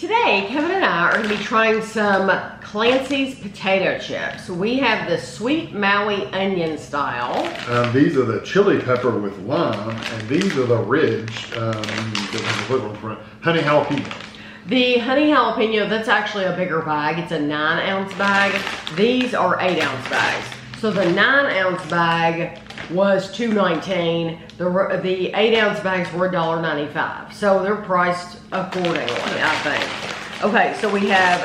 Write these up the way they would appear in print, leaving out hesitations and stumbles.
Today, Kevin and I are going to be trying some Clancy's potato chips. We have the sweet Maui onion style. These are the chili pepper with lime, and these are the Ridge, honey jalapeno. The honey jalapeno, that's actually a bigger bag. It's a 9-ounce bag. These are 8-ounce bags. So the 9-ounce bag was $2.19. The 8-ounce bags were $1.95. So they're priced accordingly, I think. Okay, so we have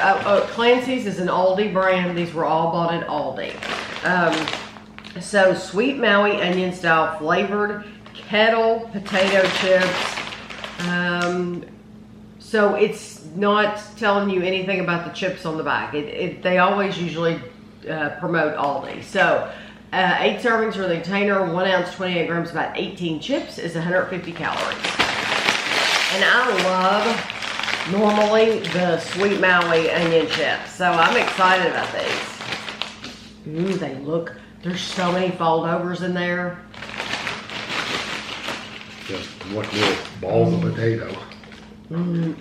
Clancy's is an Aldi brand. These were all bought at Aldi. So sweet Maui onion style flavored kettle potato chips. So it's not telling you anything about the chips on the back. They always usually promote Aldi. So 8 servings for the container, 1 ounce, 28 grams, about 18 chips is 150 calories. And I love normally the sweet Maui onion chips. So I'm excited about these. Ooh, there's so many foldovers in there. Just like little balls of potato.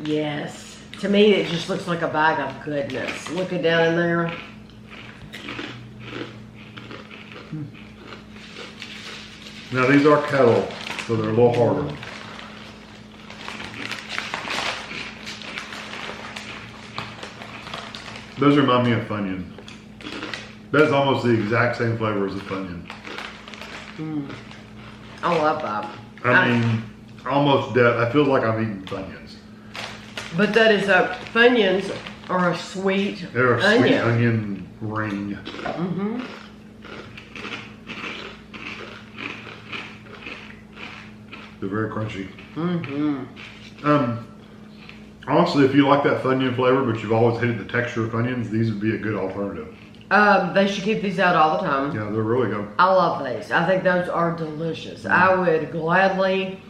Yes. To me, it just looks like a bag of goodness. Looking down in there. Now these are kettle, so they're a little harder. Those remind me of Funyun. That's almost the exact same flavor as a Funyun. I love that. I mean, almost dead. I feel like I'm eating Funyuns. But that is Funyuns are a sweet They're a onion. sweet onion ring. They're very crunchy. Honestly, if you like that Funyun flavor, but you've always hated the texture of Funyuns, these would be a good alternative. They should keep these out all the time. Yeah, they're really good. I love these. I think those are delicious. I would gladly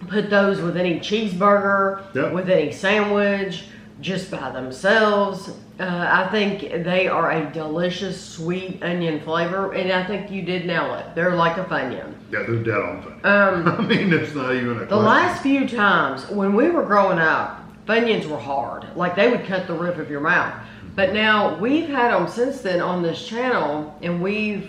put those with any cheeseburger, with any sandwich, just by themselves. I think they are a delicious sweet onion flavor, and I think you did nail it. They're like a Funyun. Yeah, they're dead on Funyun. I mean, it's not even a question. The last few times when we were growing up, Funyuns were hard. Like they would cut the roof of your mouth. But now we've had them since then on this channel, and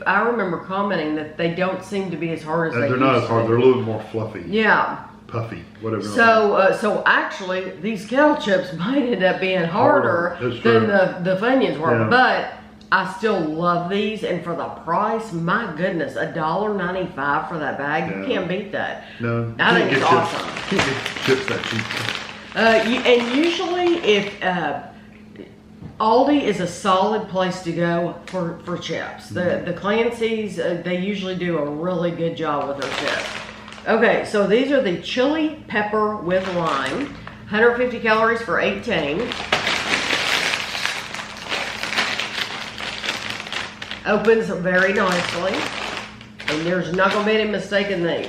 I remember commenting that they don't seem to be as hard as they used to be. They're not as hard. They're a little more fluffy. Yeah. Puffy, whatever. So actually, these kettle chips might end up being harder than the Funyuns were. Yeah. But I still love these, and for the price, my goodness, $1.95 for that bag, you can't beat that. No, I think it's awesome. Can't get chips that cheap. And usually, if Aldi is a solid place to go for chips. The Clancy's, they usually do a really good job with their chips. Okay, so these are the chili pepper with lime. 150 calories for 18. Opens very nicely. And there's not going to be any mistake in these.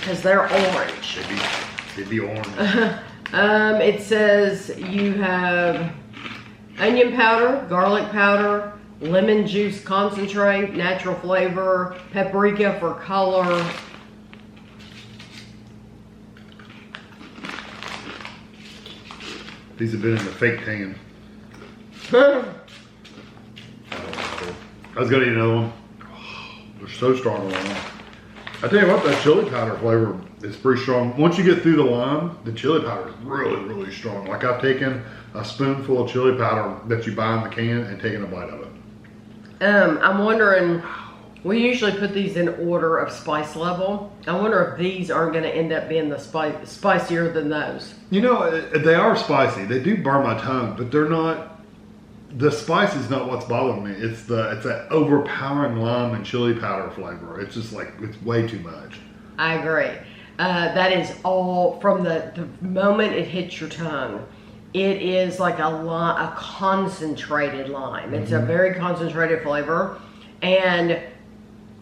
Because they're orange. They'd be orange. It says you have onion powder, garlic powder, lemon juice concentrate, natural flavor, paprika for color. These have been in the fake tan. I was gonna eat another one. Oh, they're so strong on lime. I tell you what, that chili powder flavor is pretty strong. Once you get through the lime, the chili powder is really, really strong. Like I've taken a spoonful of chili powder that you buy in the can and taken a bite of it. I'm wondering, we usually put these in order of spice level. I wonder if these aren't going to end up being the spicier than those. You know, they are spicy. They do burn my tongue, but they're not. The spice is not what's bothering me. It's that overpowering lime and chili powder flavor. It's just like, it's way too much. I agree. That is all from the moment it hits your tongue. It is like a concentrated lime. It's a very concentrated flavor, and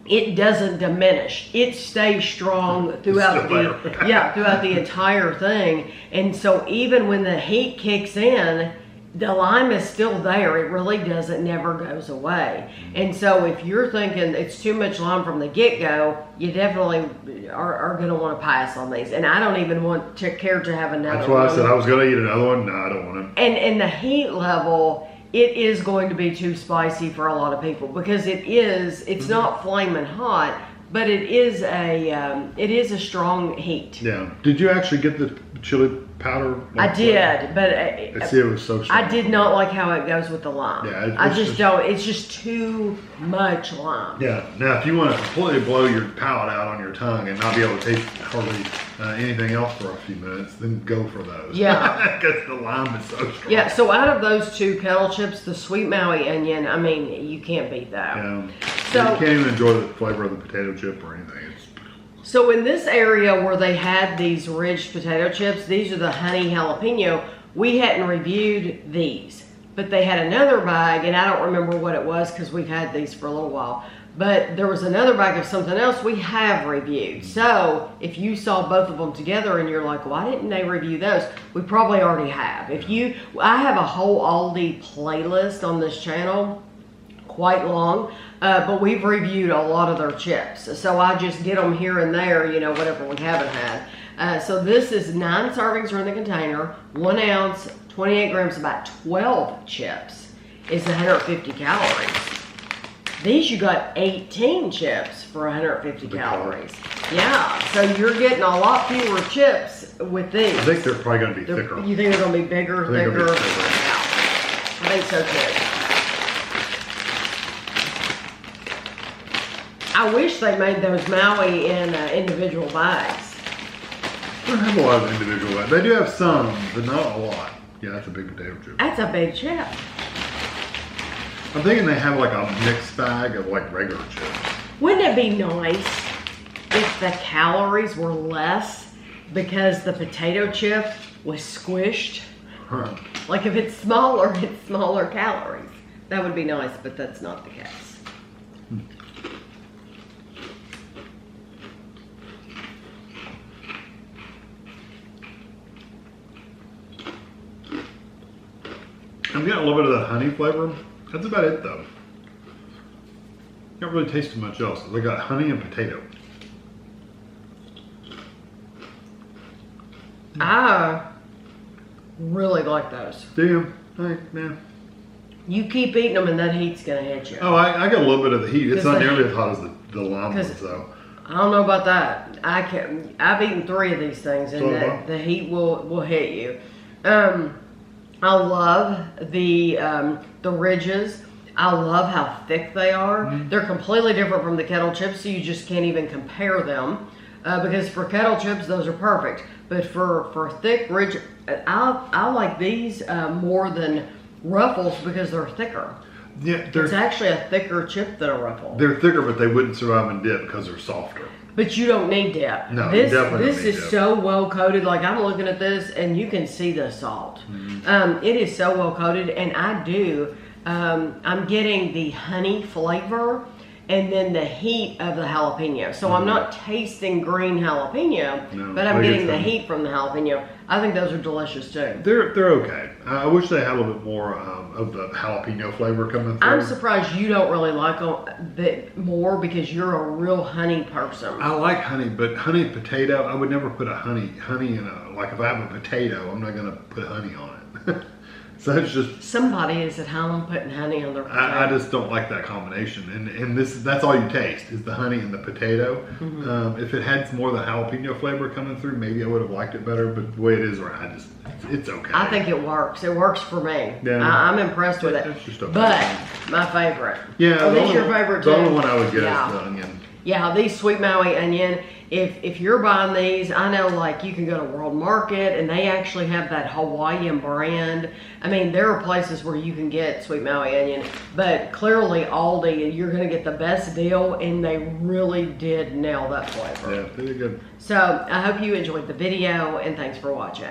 it doesn't diminish. It stays strong throughout throughout the entire thing. And so even when the heat kicks in, the lime is still there. It really does. It never goes away. And so if you're thinking it's too much lime from the get-go, you definitely are going to want to pass on these. And I don't even want to care to have another That's why one. I said I was going to eat another one. No, I don't want it. And the heat level, it is going to be too spicy for a lot of people because it's not flaming hot, but it is a strong heat. Yeah. Did you actually get the chili powder? I did, but See, it was so strong. I did not like how it goes with the lime. Yeah, I just don't. It's just too much lime. Yeah. Now, if you want to completely blow your palate out on your tongue and not be able to taste hardly anything else for a few minutes, then go for those. Yeah. Because the lime is so strong. Yeah. So out of those two kettle chips, the sweet Maui onion, I mean, you can't beat that. Yeah. So you can't even enjoy the flavor of the potato chip or anything. So in this area where they had these ridged potato chips, these are the Honey Jalapeño. We hadn't reviewed these, but they had another bag, and I don't remember what it was because we've had these for a little while. But there was another bag of something else we have reviewed. So if you saw both of them together and you're like, why didn't they review those? We probably already have. I have a whole Aldi playlist on this channel, quite long, but we've reviewed a lot of their chips. So I just get them here and there, whatever we haven't had. So this is 9 servings are in the container, 1 ounce, 28 grams, about 12 chips is 150 calories. These you got 18 chips for 150 calories. Yeah, so you're getting a lot fewer chips with these. I think they're probably going to be thicker. You think they're going to be bigger, thicker? Be thicker. Yeah, I think so too. I wish they made those Maui in individual bags. They don't have a lot of individual bags. They do have some, but not a lot. Yeah, that's a big potato chip. That's a big chip. I'm thinking they have like a mixed bag of like regular chips. Wouldn't it be nice if the calories were less because the potato chip was squished? Huh. Like if it's smaller calories. That would be nice, but that's not the case. I'm getting a little bit of that honey flavor. That's about it though. Can't really taste too much else. They got honey and potato. I really like those. Do you? Hey, man. You keep eating them and that heat's gonna hit you. Oh, I got a little bit of the heat. It's not nearly as hot as the lime ones though. I don't know about that. I've eaten 3 of these things and the heat will hit you. I love the ridges. I love how thick they are. Mm-hmm. They're completely different from the kettle chips, so you just can't even compare them. Because for kettle chips, those are perfect. But for thick ridge, I like these more than Ruffles because they're thicker. Yeah, it's actually a thicker chip than a Ruffle. They're thicker, but they wouldn't survive in dip because they're softer. But you don't need dip. No, this definitely is so well coated. Like I'm looking at this, and you can see the salt. Mm-hmm. It is so well coated, and I'm getting the honey flavor, and then the heat of the jalapeno. So I'm not tasting green jalapeno, but I'm getting the heat from the jalapeno. I think those are delicious too. They're okay. I wish they had a little bit more of the jalapeno flavor coming through. I'm surprised you don't really like them more because you're a real honey person. I like honey, but honey and potato, I would never put honey in like if I have a potato, I'm not gonna put honey on it. So it's just somebody is at home putting honey on their potato. I just don't like that combination, and that's all you taste is the honey and the potato. Mm-hmm. If it had more of the jalapeno flavor coming through, maybe I would have liked it better. But the way it is, it's okay. I think it works. It works for me. Yeah. I'm impressed with it. It's just okay. But my favorite. Yeah, are these your favorite too? The only one I would get is the onion. Yeah, these sweet Maui onion. If you're buying these, I know like you can go to World Market and they actually have that Hawaiian brand. I mean, there are places where you can get sweet Maui onion, but clearly Aldi, you're going to get the best deal, and they really did nail that flavor. Yeah, pretty good. So I hope you enjoyed the video, and thanks for watching.